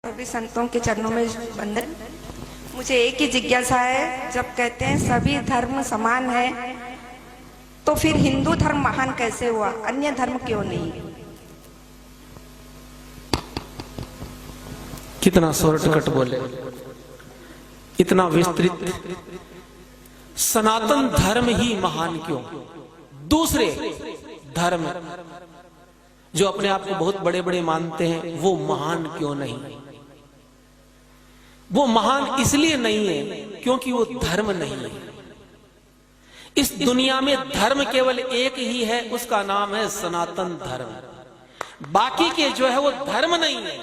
सभी संतों के चरणों में वंदन। मुझे एक ही जिज्ञासा है, जब कहते हैं सभी धर्म समान है तो फिर हिंदू धर्म महान कैसे हुआ, अन्य धर्म क्यों नहीं? कितना शॉर्टकट बोले, इतना विस्तृत। सनातन धर्म ही महान क्यों? दूसरे धर्म जो अपने आप को बहुत बड़े बड़े मानते हैं वो महान क्यों नहीं? वो महान इसलिए नहीं है क्योंकि वो धर्म नहीं है। इस दुनिया में धर्म केवल एक ही है, उसका नाम है सनातन धर्म। बाकी के जो है वो धर्म नहीं है,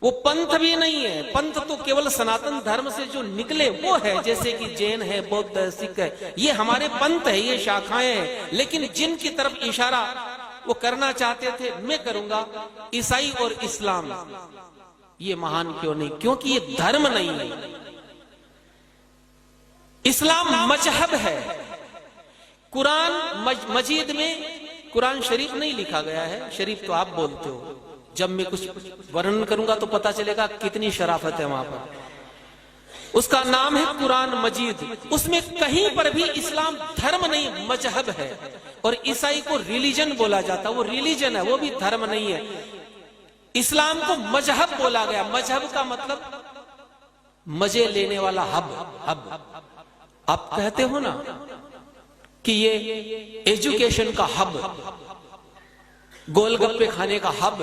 वो पंथ भी नहीं है। पंथ तो केवल सनातन धर्म से जो निकले वो है, जैसे कि जैन है, बौद्ध है, सिख है, ये हमारे पंथ है, ये शाखाएं हैं। लेकिन जिनकी तरफ इशारा वो करना चाहते थे, मैं करूंगा, ईसाई और इस्लाम, ये महान क्यों नहीं? क्योंकि ये धर्म नहीं है। इस्लाम मजहब है। कुरान मजीद में कुरान शरीफ नहीं लिखा गया है, शरीफ तो आप बोलते हो। जब मैं कुछ वर्णन करूंगा तो पता चलेगा कितनी शराफत है वहां पर। उसका नाम है कुरान मजीद। उसमें कहीं पर भी इस्लाम धर्म नहीं, मजहब है। और ईसाई को रिलीजन बोला जाता, वो रिलीजन है, वो भी धर्म नहीं है। इस्लाम को मजहब बोला गया। मजहब का मतलब मजे लेने वाला हब। आप कहते हो ना कि ये एजुकेशन का हब, गोलगप्पे खाने का हब,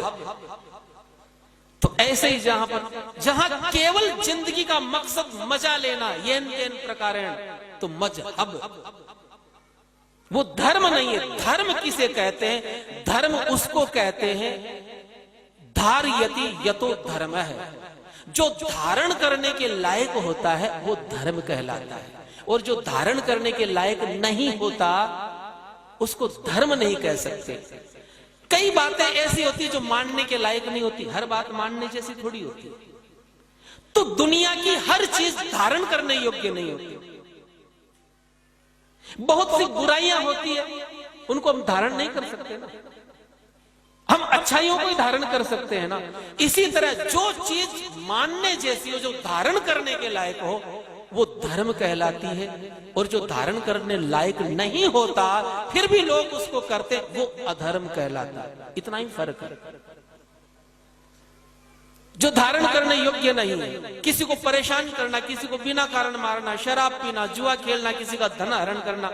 तो ऐसे ही जहां केवल जिंदगी का मकसद मजा लेना, येन तेन प्रकारेण, तो मजहब, वो धर्म नहीं है। धर्म किसे कहते हैं? धर्म उसको कहते हैं धारयति यतो धर्म है। जो धारण करने के लायक होता है वो धर्म कहलाता है, और जो धारण करने के लायक नहीं होता उसको धर्म नहीं कह सकते। कई बातें ऐसी होती है जो मानने के लायक नहीं होती, हर बात मानने जैसी थोड़ी होती। तो दुनिया की हर चीज धारण करने योग्य नहीं होती। बहुत सी बुराइयां होती है, उनको हम धारण नहीं कर सकते ना। हम अच्छाइयों को ही धारण कर सकते हैं ना। इसी तरह जो चीज मानने जैसी हो, जो धारण करने के लायक हो, वो धर्म कहलाती है। और जो धारण करने लायक नहीं होता फिर भी लोग उसको करते, वो अधर्म कहलाता है। इतना ही फर्क है। जो धारण करने योग्य नहीं है, किसी को परेशान करना, किसी को बिना कारण मारना, शराब पीना, जुआ खेलना, किसी का धन हरण करना,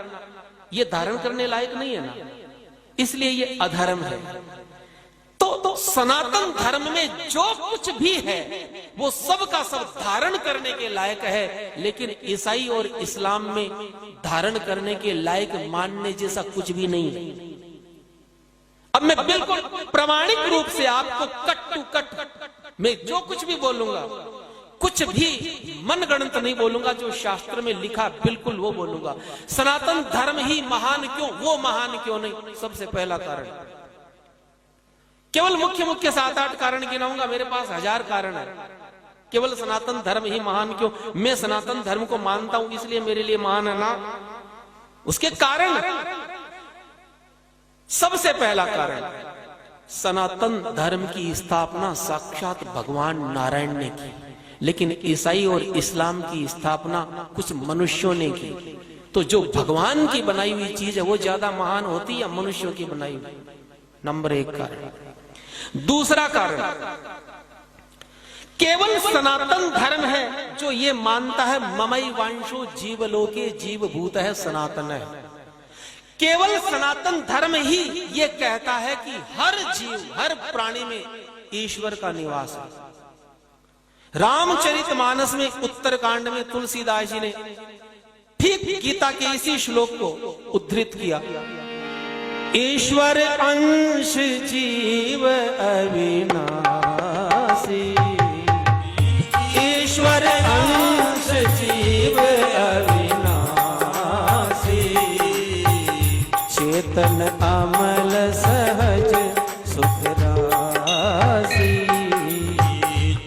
ये धारण करने लायक नहीं है ना, इसलिए ये अधर्म है। तो सनातन धर्म में जो कुछ भी है वो सब का सब धारण करने के लायक है। लेकिन ईसाई और इस्लाम में धारण करने के लायक मानने जैसा कुछ भी नहीं है। अब मैं बिल्कुल प्रामाणिक रूप से आपको कट टू कट मैं जो कुछ भी बोलूंगा, कुछ भी मनगढ़ंत नहीं बोलूंगा। जो शास्त्र में लिखा बिल्कुल वो बोलूंगा। सनातन धर्म ही महान क्यों, वो महान क्यों नहीं? सबसे पहला कारण, केवल मुख्य 7-8 कारण गिनाऊंगा, मेरे पास 1000 कारण है। केवल सनातन धर्म ही महान क्यों? मैं सनातन धर्म को मानता हूं इसलिए मेरे लिए महान है ना। उसके कारण, सबसे पहला कारण, सनातन धर्म की स्थापना साक्षात भगवान नारायण ने की, लेकिन ईसाई और इस्लाम की स्थापना कुछ मनुष्यों ने की। तो जो भगवान की बनाई हुई चीज है वो ज्यादा महान होती या मनुष्यों की बनाई हुई? नंबर 1 कारण। दूसरा कारण, केवल सनातन धर्म है जो ये मानता है ममई वांशो जीवलोके जीवभूत है सनातन है। केवल सनातन धर्म ही ये कहता है कि हर जीव, हर प्राणी में ईश्वर का निवास है। रामचरितमानस में उत्तरकांड में तुलसीदास जी ने ठीक गीता के इसी श्लोक को उद्धृत किया। ईश्वर अंश जीव अविनाशी, ईश्वर अंश जीव अविनाशी, चेतन अमल सहज सुख राशि,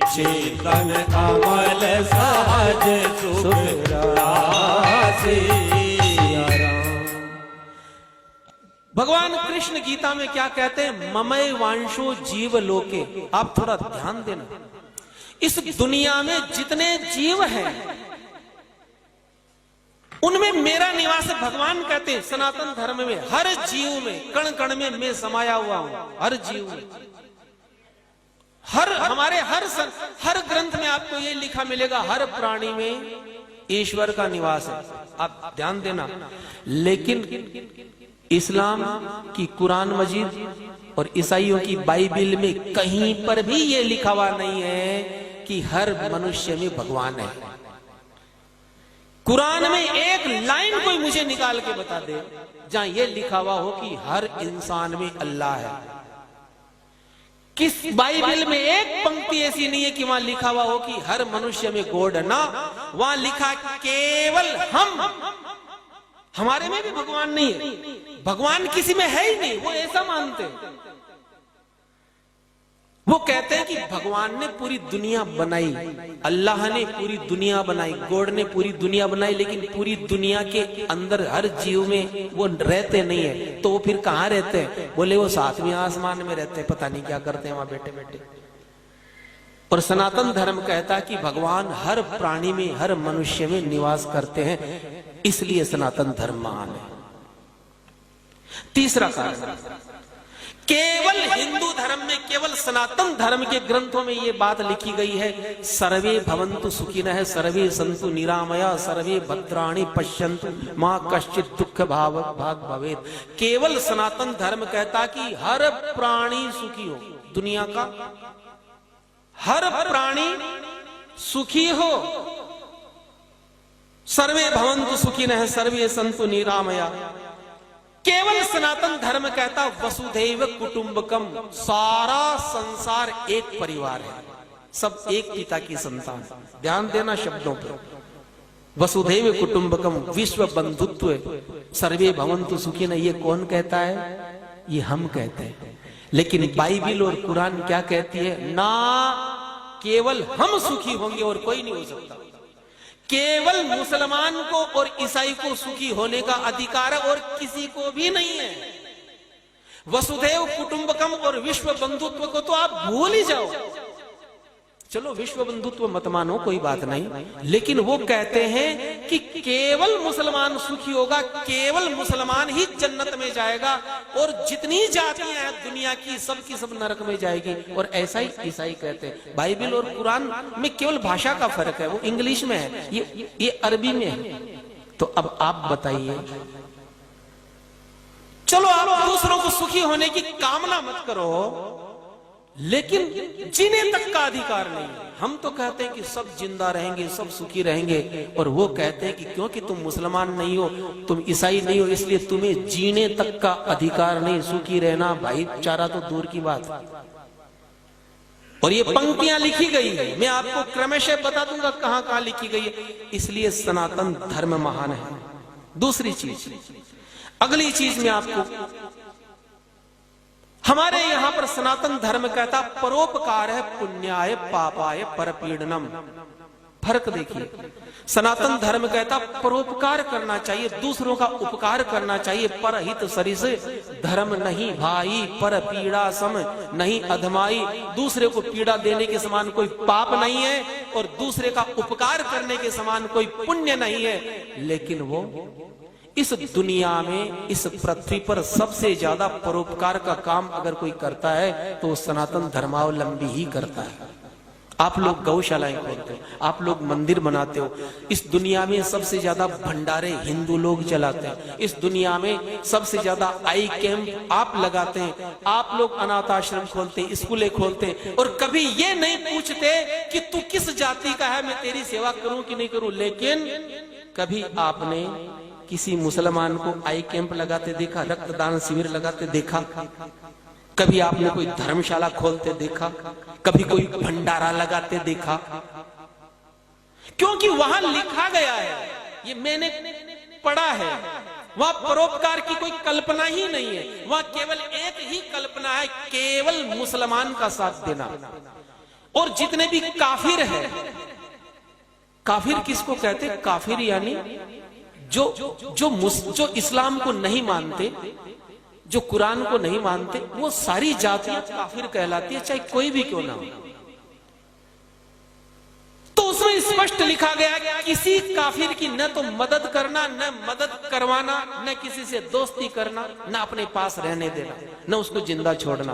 चेतन अमल सहज सुख राशि। भगवान भगवान कृष्ण गीता में क्या कहते हैं? ममय वांशो जीव लोके। आप थोड़ा ध्यान देना, इस दुनिया में जितने जीव हैं उनमें मेरा निवास है। भगवान कहते हैं सनातन धर्म में हर जीव में, कण कण में मैं समाया हुआ हूं। हर जीव में, हर ग्रंथ में आपको ये लिखा मिलेगा, हर प्राणी में ईश्वर का निवास है। आप ध्यान देना। लेकिन इस्लाम की कुरान मजीद और ईसाइयों की बाइबिल में कहीं पर भी ये लिखा हुआ नहीं है कि हर मनुष्य में भगवान है। कुरान में एक लाइन कोई मुझे निकाल के बता दे जहां यह लिखा हुआ हो कि हर इंसान में अल्लाह है। किस बाइबल में एक पंक्ति ऐसी नहीं है कि वहां लिखा हुआ हो कि हर मनुष्य में गॉड है। ना, वहां लिखा केवल हमारे में भी भगवान नहीं है। भगवान किसी में है ही नहीं, वो ऐसा मानते हैं। वो कहते हैं कि भगवान ने पूरी दुनिया बनाई, अल्लाह ने पूरी दुनिया बनाई, गॉड ने पूरी दुनिया बनाई, लेकिन पूरी दुनिया के अंदर हर जीव में वो रहते नहीं है। तो वो फिर कहाँ रहते हैं? बोले वो सातवें आसमान में रहते हैं, पता नहीं क्या करते हैं वहां बैठे बैठे। और सनातन धर्म कहता है कि भगवान हर प्राणी में, हर मनुष्य में निवास करते हैं, इसलिए सनातन धर्म महान है। तीसरा कारण, केवल हिंदू धर्म में, केवल सनातन धर्म के ग्रंथों में यह बात लिखी गई है, सर्वे भवन्तु सुखिनः, सर्वे सन्तु निरामया, सर्वे भद्राणि पश्यन्तु मां कश्चित् दुःख भाग भवेत्। केवल सनातन धर्म कहता कि हर प्राणी सुखी हो, दुनिया का हर प्राणी सुखी हो। सर्वे भवन्तु सुखिनः, सर्वे सन्तु निरामया। केवल सनातन धर्म कहता वसुधैव कुटुंबकम, सारा संसार एक परिवार है, सब एक पिता की संतान। ध्यान देना शब्दों पर। वसुधैव कुटुंबकम, विश्व बंधुत्व, सर्वे भवन्तु सुखिनः, ये कौन कहता है? ये हम कहते हैं। लेकिन बाइबिल और कुरान क्या कहती है? ना केवल हम सुखी होंगे और कोई नहीं हो सकता। केवल मुसलमान को और ईसाई को सुखी होने का अधिकार है और किसी को भी नहीं है। वसुधैव कुटुंबकम और विश्व बंधुत्व को तो आप भूल ही जाओ। चलो विश्व बंधुत्व मत मानो, कोई बात नहीं, लेकिन वो कहते हैं कि केवल मुसलमान सुखी होगा, केवल मुसलमान ही जन्नत में जाएगा, और जितनी जातियां हैं दुनिया की सब नरक में जाएगी। और ऐसा ही ईसाई कहते हैं। बाइबिल और कुरान में केवल भाषा का फर्क है, वो इंग्लिश में है, ये अरबी में है। तो अब आप बताइए, चलो आप दूसरों को सुखी होने की कामना मत करो, लेकिन जीने तक का अधिकार नहीं है। हम तो कहते हैं कि सब जिंदा रहेंगे, सब सुखी रहेंगे, और वो कहते हैं कि क्योंकि तुम मुसलमान नहीं हो, तुम ईसाई नहीं हो, इसलिए तुम्हें जीने तक का अधिकार नहीं, सुखी रहना भाईचारा तो दूर की बात। और ये पंक्तियां लिखी गई है, मैं आपको क्रमशः बता दूंगा कहां कहां लिखी गई है। इसलिए सनातन धर्म महान है। दूसरी चीज, अगली चीज में आपको, हमारे यहां पर सनातन धर्म कहता परोपकार है पुण्याय पापाय परपीड़नम। फर्क देखिए, सनातन धर्म कहता परोपकार करना चाहिए, दूसरों का उपकार करना चाहिए। परहित सरिस धर्म नहीं भाई, पर पीड़ा सम नहीं अधमाई। दूसरे को पीड़ा देने के समान कोई पाप नहीं है, और दूसरे का उपकार करने के समान कोई पुण्य नहीं है। लेकिन वो इस दुनिया में, इस पृथ्वी पर सबसे ज्यादा परोपकार का काम अगर कोई करता है तो सनातन धर्मावलंबी ही करता है। आप लोग गौशालाएं खोलते हो, आप लोग मंदिर बनाते हो, इस दुनिया में सबसे ज्यादा भंडारे हिंदू लोग चलाते हैं, इस दुनिया में सबसे ज्यादा आई कैंप आप लगाते हैं, आप लोग अनाथ आश्रम खोलते हैं, स्कूलें खोलते हैं, और कभी ये नहीं पूछते कि तू किस जाति का है, मैं तेरी सेवा करूं कि नहीं करूं। लेकिन कभी आपने किसी मुसलमान को आई कैंप लगाते देखा, रक्तदान शिविर लगाते देखा? कभी आपने कोई धर्मशाला खोलते देखा? कभी कोई भंडारा लगाते देखा? क्योंकि वहां लिखा गया है, ये मैंने पढ़ा है, वहां परोपकार की कोई कल्पना ही नहीं है। वहां केवल एक ही कल्पना है, केवल मुसलमान का साथ देना। और जितने भी काफिर है, काफिर किसको कहते? काफिर यानी जो इस्लाम को नहीं मानते, जो कुरान को नहीं मानते वो सारी जातियां काफिर कहलाती है, चाहे कोई भी क्यों ना हो। तो उसमें स्पष्ट लिखा गया कि किसी काफिर की न तो मदद करना, न मदद करवाना, न किसी से दोस्ती करना, न अपने पास रहने देना, न उसको जिंदा छोड़ना।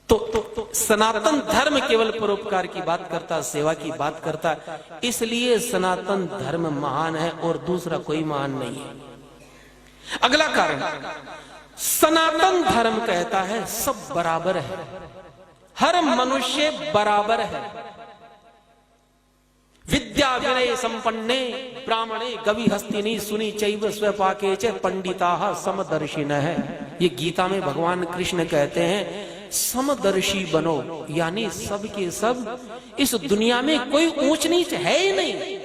तो सनातन धर्म केवल परोपकार की बात करता है, सेवा की बात करता है, इसलिए सनातन धर्म महान है और दूसरा कोई महान नहीं है। अगला कारण, सनातन धर्म कहता है सब बराबर है, हर मनुष्य बराबर है। विद्या विनय संपन्ने ब्राह्मणे गवि हस्तिनी सुनी चैव स्वपाके च पंडिताः समदर्शिनः है। ये गीता में भगवान कृष्ण कहते हैं समदर्शी बनो, यानी सब के सब इस दुनिया में कोई ऊंच नीच है ही नहीं।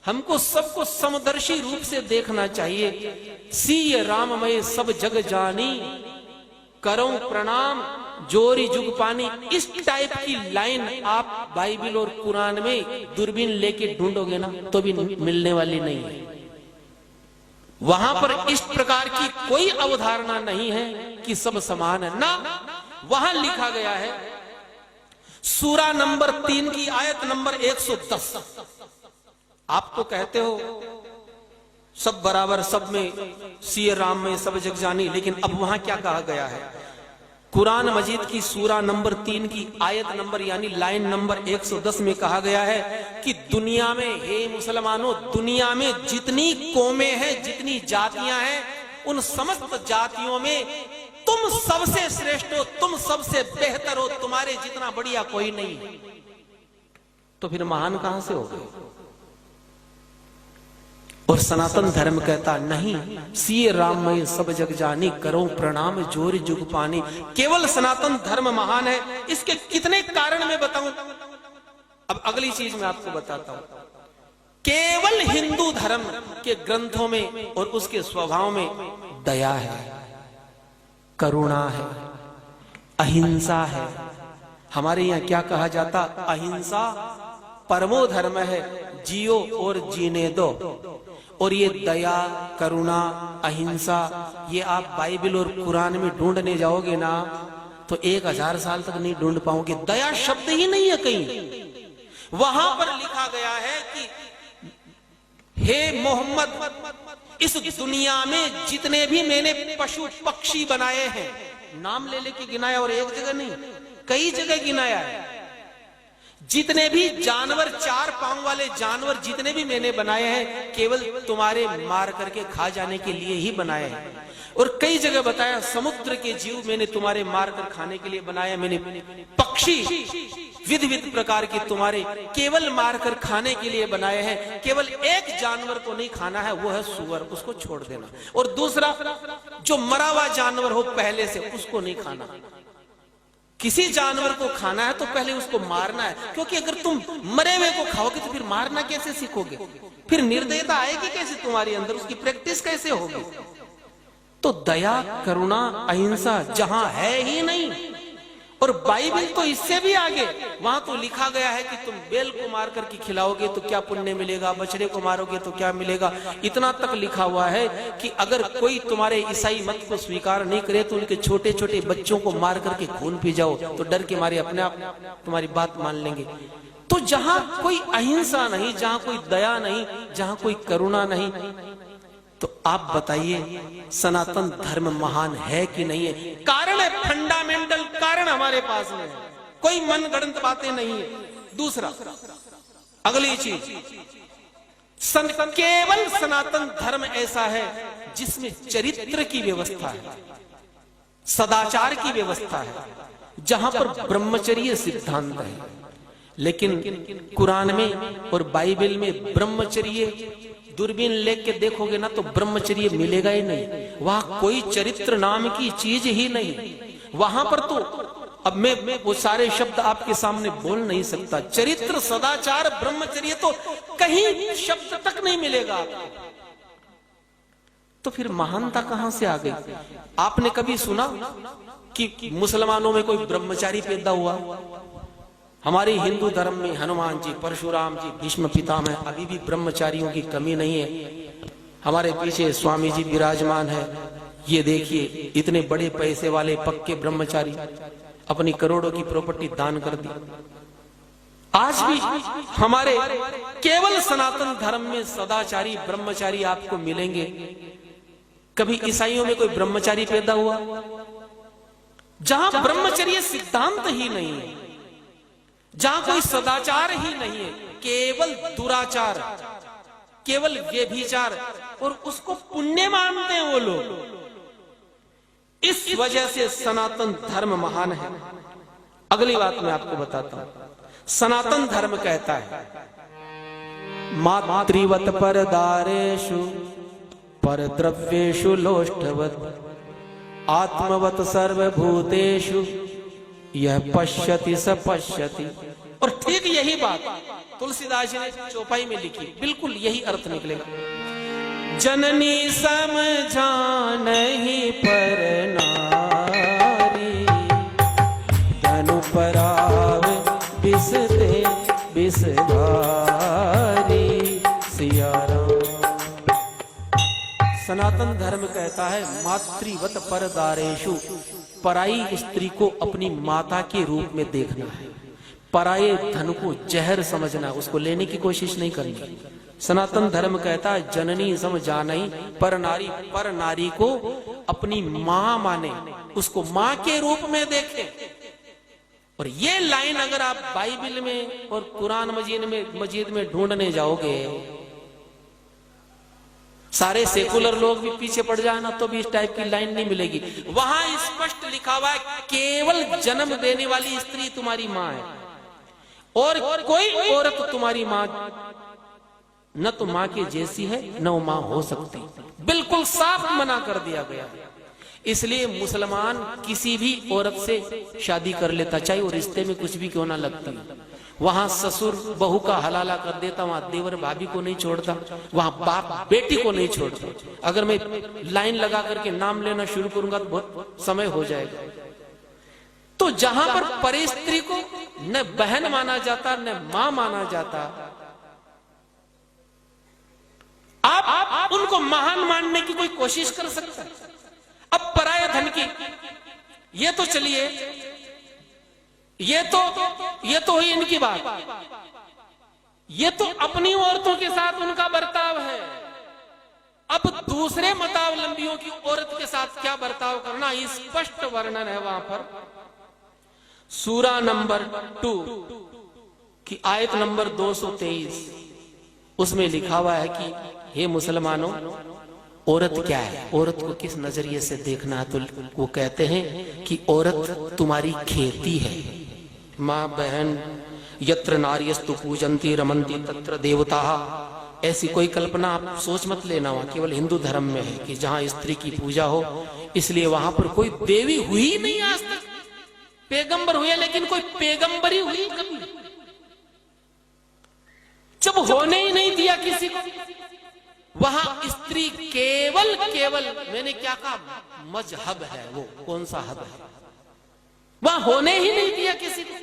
हमको सबको समदर्शी रूप से देखना चाहिए। सीय राममय सब जग जानी, करो प्रणाम जोरी जुग पानी। इस टाइप की लाइन आप बाइबल और कुरान में दूरबीन लेके ढूंढोगे ना तो भी मिलने वाली नहीं है। वहां पर इस प्रकार की कोई अवधारणा नहीं है कि सब समान है ना। वहां लिखा गया है सूरा नंबर 3 की आयत नंबर 110। आप तो कहते हो सब बराबर, सब में सिय राम में सब जग जानी, लेकिन अब वहां क्या कहा गया है? कुरान मजीद की सूरा नंबर 3 की आयत नंबर यानी लाइन नंबर 110 में कहा गया है कि दुनिया में, हे मुसलमानों, दुनिया में जितनी कौमें हैं, जितनी जातियां हैं, उन समस्त जातियों में तुम सबसे श्रेष्ठ हो, तुम सबसे बेहतर हो, तुम्हारे जितना बढ़िया कोई नहीं। तो फिर महान कहां से हो गए? और सनातन धर्म कहता नहीं, सीए राम में सब जग जानी, करो प्रणाम जोर जुग पानी। केवल सनातन धर्म महान है। इसके कितने कारण मैं बताऊं। अब अगली चीज मैं आपको बताता हूं। केवल हिंदू धर्म के ग्रंथों में और उसके स्वभाव में दया है, करुणा है, अहिंसा है। हमारे यहां क्या कहा जाता? अहिंसा परमो धर्म है, जियो और जीने दो। और ये दया, करुणा, अहिंसा, ये आप बाइबल और कुरान में ढूंढने जाओगे ना तो 1000 साल तक नहीं ढूंढ पाओगे। दया शब्द ही नहीं है कहीं। वहां पर लिखा गया है कि हे मोहम्मद, इस दुनिया में जितने भी मैंने पशु पक्षी बनाए हैं, नाम ले लेके गिनाया, और एक जगह नहीं, कई जगह गिनाया है। जितने भी जानवर, 4 पांव वाले जानवर जितने भी मैंने बनाए हैं, केवल तुम्हारे मार करके खा जाने के लिए ही बनाए हैं। और कई जगह बताया समुद्र के जीव मैंने तुम्हारे मार कर खाने के लिए बनाया। मैंने पक्षी विध विध प्रकार के तुम्हारे केवल मार कर खाने के लिए बनाए हैं। केवल एक जानवर को नहीं खाना है, वो है सूअर, उसको छोड़ देना। और दूसरा, जो मरा हुआ जानवर हो पहले से, उसको नहीं खाना। किसी जानवर को खाना है तो पहले उसको मारना है, क्योंकि अगर तुम मरे हुए को खाओगे तो फिर मारना कैसे सीखोगे? फिर निर्दयता आएगी कैसे तुम्हारे अंदर? उसकी प्रैक्टिस कैसे होगी? तो दया, करुणा, अहिंसा जहां है ही नहीं। और बाइबल तो इससे भी आगे, वहां तो लिखा गया है कि तुम बैल को मार करके खिलाओगे तो क्या पुण्य मिलेगा, बछड़े को मारोगे तो क्या मिलेगा। इतना तक लिखा हुआ है कि अगर कोई तुम्हारे ईसाई मत को स्वीकार नहीं करे तो उनके छोटे छोटे बच्चों को मार करके खून पी जाओ, तो डर के मारे अपने आप तुम्हारी बात मान लेंगे। तो जहां कोई अहिंसा नहीं, जहां कोई दया नहीं, जहां कोई करुणा नहीं, तो आप बताइए सनातन धर्म महान है कि नहीं है? कारण है, फंडामेंटल कारण हमारे पास में है, कोई मनगढ़ंत बातें नहीं है। दूसरा, अगली चीज, केवल सनातन धर्म ऐसा है जिसमें चरित्र की व्यवस्था है, सदाचार की व्यवस्था है, जहां पर ब्रह्मचर्य सिद्धांत है। लेकिन कुरान में और बाइबल में ब्रह्मचर्य दूरबीन लेके देखोगे ना तो ब्रह्मचर्य मिलेगा ही नहीं। वहां कोई चरित्र नाम की चीज ही नहीं। वहां पर तो अब मैं वो सारे शब्द आपके सामने बोल नहीं सकता। चरित्र, सदाचार, ब्रह्मचर्य तो कहीं शब्द तक नहीं मिलेगा आपको। तो फिर महानता कहां से आ गई? आपने कभी सुना कि मुसलमानों में कोई ब्रह्मचारी पैदा हुआ? हमारे हिंदू धर्म में हनुमान जी, परशुराम जी, भीष्म पितामह, अभी भी ब्रह्मचारियों की कमी नहीं है। हमारे पीछे स्वामी जी विराजमान है, ये देखिए इतने बड़े पैसे वाले पक्के ब्रह्मचारी अपनी करोड़ों की प्रॉपर्टी दान कर दी। आज भी हमारे केवल सनातन धर्म में सदाचारी ब्रह्मचारी आपको मिलेंगे। कभी ईसाइयों में कोई ब्रह्मचारी पैदा हुआ? जहां ब्रह्मचर्य सिद्धांत ही नहीं है, जहां कोई सदाचार ही नहीं है, केवल दुराचार, केवल व्यभिचार, और उसको पुण्य मानते हैं वो लोग। इस वजह से सनातन धर्म महान है। अगली बात मैं आपको बताता हूं। सनातन धर्म कहता है मातृवत परदारेषु परद्रव्येषु लोष्ठवत् आत्मवत सर्वभूतेषु यह पश्यति स पश्यति। और ठीक यही बात तुलसीदास जी ने चौपाई में लिखी, बिल्कुल यही अर्थ निकलेगा। जननी समझानहि पर नारी धनु पराव बिसते बिसधारी। सिया राम। सनातन धर्म कहता है मातृवत परदारेषु, पराई स्त्री को अपनी माता के रूप में देखना है, पराये धन को जहर समझना, उसको लेने की कोशिश नहीं करनी। सनातन धर्म कहता है जननी समझानहि पर नारी, पर नारी को अपनी मां माने, उसको मां के रूप में देखे। और ये लाइन अगर आप बाइबल में और कुरान मजीद में ढूंढने जाओगे, सारे सेकुलर लोग भी पीछे पड़ जाए ना तो भी इस टाइप की लाइन नहीं मिलेगी। वहां स्पष्ट लिखा हुआ है केवल जन्म देने वाली स्त्री तुम्हारी मां है, और कोई औरत तुम्हारी मां न तो मां के जैसी है न वो मां हो सकती। बिल्कुल साफ मना कर दिया गया। इसलिए मुसलमान किसी भी औरत से शादी कर लेता, चाहे वो रिश्ते में कुछ भी क्यों ना लगती। वहां ससुर बहू का हलाला कर देता, वहां देवर भाभी को नहीं छोड़ता, वहां बाप बेटी को नहीं छोड़ता। अगर मैं लाइन लगा करके नाम लेना शुरू करूंगा तो बहुत समय हो जाएगा। तो जहां पर परे स्त्री को न बहन माना जाता न मां माना जाता, आप उनको महान मानने की कोई कोशिश कर सकते हैं। अब पराये धन की ये तो चलिए, ये तो हुई इनकी बात। ये तो अपनी औरतों के साथ उनका बर्ताव है। अब दूसरे मतावलंबियों की औरत के साथ क्या बर्ताव करना, स्पष्ट वर्णन है वहां पर। सूरा नंबर 2 की आयत नंबर 223, उसमें लिखा हुआ है कि हे मुसलमानों, औरत क्या है, औरत को किस नजरिए से देखना है। तो वो कहते हैं कि औरत तुम्हारी खेती है। माँ बहन यत्र नार्यस्तु पूजन्ति रमन्ति तत्र देवता, ऐसी कोई कल्पना आप सोच मत लेना। वहां केवल हिंदू धर्म में है कि जहां स्त्री की पूजा हो, इसलिए वहां पर कोई देवी हुई नहीं आज तक। पैगंबर हुए लेकिन कोई पैगंबरी हुई कभी, जब होने ही नहीं दिया किसी को। वहां स्त्री केवल मैंने क्या कहा, मजहब है। वो कौन सा हब है, वहां होने ही नहीं दिया किसी को।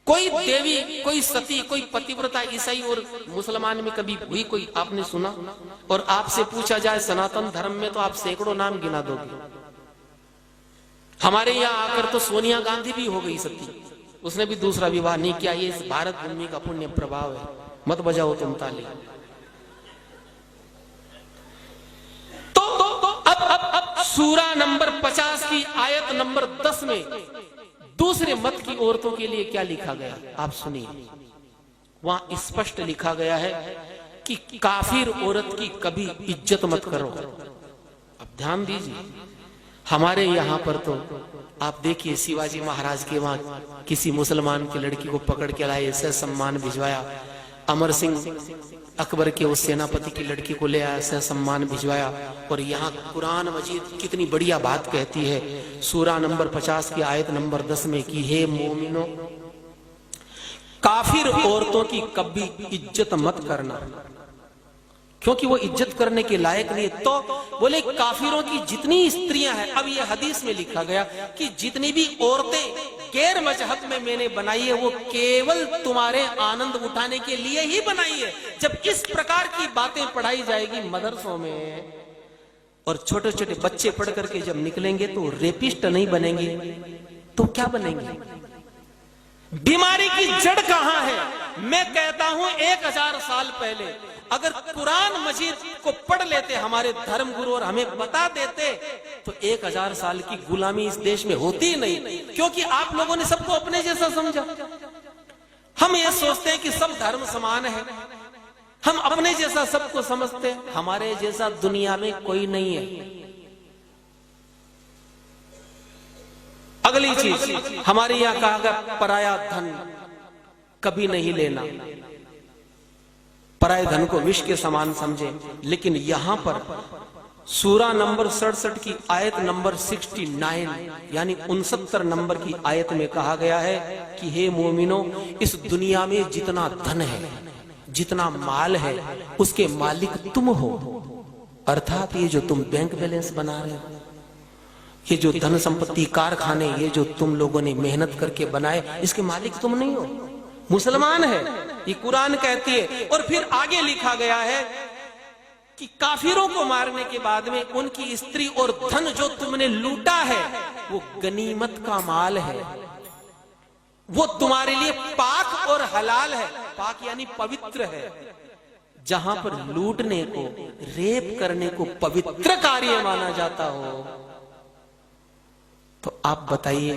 कोई देवी, कोई सती, कोई पतिव्रता ईसाई और मुसलमान में कभी हुई कोई आपने सुना? और आपसे पूछा जाए सनातन धर्म में तो आप सैकड़ों नाम गिना दोगे। हमारे यहां आकर तो सोनिया गांधी भी हो गई सती, उसने भी दूसरा विवाह नहीं किया। ये इस भारत भूमि का पुण्य प्रभाव है। मत बजाओ तुम ताली। तो अब सूरा नंबर 50 की आयत नंबर 10 में दूसरे मत की औरतों के लिए क्या लिखा गया आप सुनिए। वहां स्पष्ट लिखा गया है कि काफिर औरत की कभी इज्जत मत करो। अब ध्यान दीजिए, हमारे यहां पर तो आप देखिए शिवाजी महाराज के वहां किसी मुसलमान की लड़की को पकड़ के लाए, ऐसे सम्मान भिजवाया। अमर सिंह अकबर के उस सेनापति की लड़की को ले आया, ऐसे सम्मान भिजवाया। और यहाँ कुरान मजीद कितनी बढ़िया बात कहती है, सूरा नंबर 50 की आयत नंबर 10 में कि हे मोमिनो, काफिर औरतों की कभी इज्जत मत करना, क्योंकि वो इज्जत करने के लायक नहीं। तो बोले काफिरों की जितनी स्त्रियां हैं, अब ये हदीस में लिखा गया कि जितनी भी औरतें गैर मजहब में मैंने बनाई है वो केवल तुम्हारे आनंद उठाने के लिए ही बनाई है। जब इस प्रकार की बातें पढ़ाई जाएगी मदरसों में और छोटे छोटे बच्चे पढ़ करके जब निकलेंगे तो रेपिस्ट नहीं बनेंगे तो क्या बनेंगे? बीमारी की जड़ कहां है? मैं कहता हूं 1000 साल पहले अगर कुरान मजीद को पढ़ लेते हमारे धर्म गुरु और हमें बता देते तो 1000 साल की गुलामी इस देश में होती ही नहीं, क्योंकि आप लोगों ने सबको अपने जैसा समझा। हम ये सोचते हैं कि सब धर्म समान है, हम अपने जैसा सबको समझते हैं, हमारे जैसा दुनिया में कोई नहीं है। अगली चीज हमारे यहां कहा गया पराया धन कभी नहीं लेना, पराये धन को विष के समान समझे। लेकिन यहां पर सूरा नंबर 67 की आयत नंबर 69 यानी 69 नंबर की आयत में कहा गया है कि हे मोमिनो, इस दुनिया में जितना धन है, जितना माल है, उसके मालिक तुम हो। अर्थात ये जो तुम बैंक बैलेंस बना रहे हो, ये जो धन संपत्ति कारखाने, ये जो तुम लोगों ने मेहनत करके बनाए, इसके मालिक तुम नहीं हो, मुसलमान है, ये कुरान कहती है। और फिर आगे लिखा गया है कि काफिरों को मारने के बाद में उनकी स्त्री और धन जो तुमने लूटा है वो गनीमत का माल है, वो तुम्हारे लिए पाक और हलाल है। पाक यानी पवित्र है। जहां पर लूटने को, रेप करने को पवित्र कार्य माना जाता हो, तो आप बताइए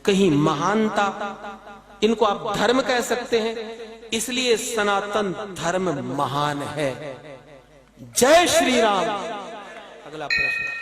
कहीं महानता, इनको आप धर्म कह सकते हैं? इसलिए सनातन धर्म महान है। जय श्री राम। अगला प्रश्न।